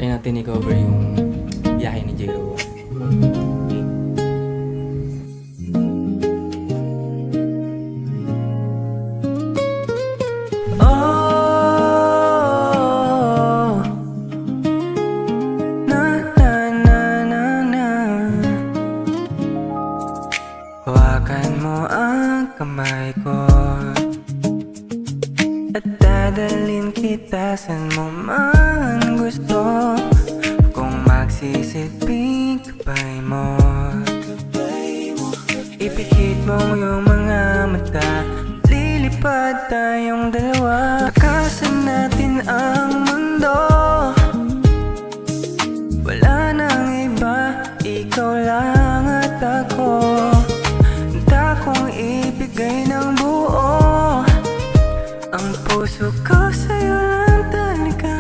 try natin i-cover yung biyahe ni J-Ro. Okay. Hawakan mo ang kamay ko at dadalhin kita saan mo man gusto. Kung magsisilbing gabay mo, ipikit mo yung mga mata, lilipad tayong dalawa. Takasan natin ang mundo, wala nang iba, ikaw lang at ako. Kung ibigay ng buo ang puso ko sa'yo lang talaga.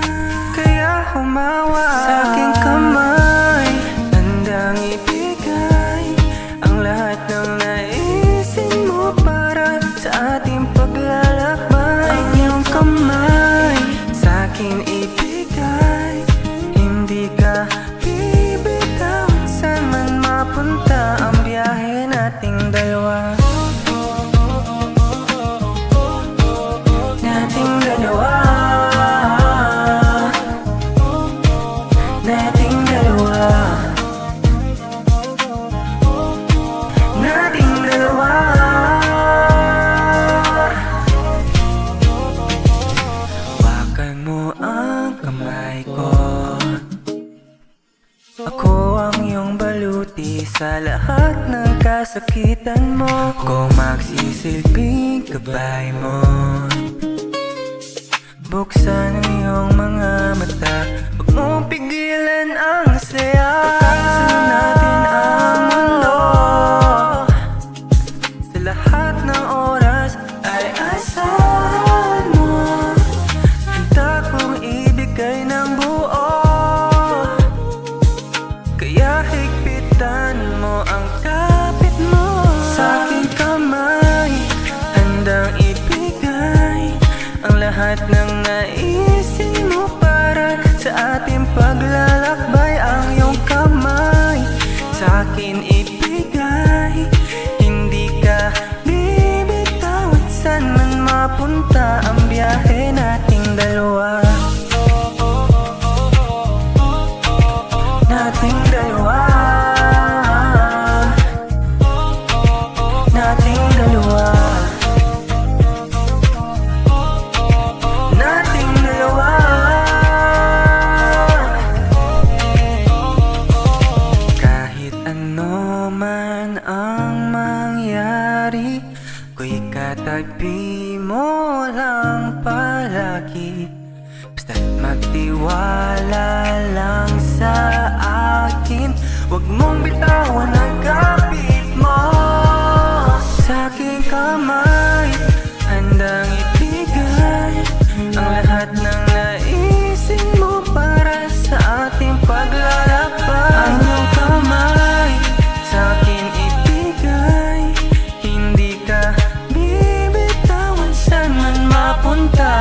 Kaya humawa sa aking kamay, handang ibigay ang lahat ng naisin mo para sa ating paglalakbay. Ang iyong kamay sa akin ibigay, hindi ka bibitawan saan man mapunta ang biyahe nating dalawa. Ako ang iyong baluti sa lahat ng kasakitan mo. Kung magsisilbing gabay mo, buksan ang iyong mga mata, huwag mong pigilan ang saya. Takasan natin ang mundo, sa lahat ng oras ay asahan mo. Handa kong ibigay ng buo, kaya higpitan mo ang kapit mo. Sa aking kamay, handang ibigay ang lahat ng naisin mo para sa ating paglalakbay. Ang iyong kamay sa akin ibigay, hindi ka bibitawan saan man mapunta ang biyahe nating dalawa. Nating dalawa, nating dalawa, nating dalawa. Kahit ano man ang mangyari, ko'y katabi mo lang palagi. Basta't magtiwala lang sa akin, huwag mong bitawan ang kapit mo. Sa aking kamay, handang ibigay ang lahat ng naisin mo para sa ating paglalakbay. Ang iyong kamay sa akin ibigay, hindi ka bibitawan saan man mapunta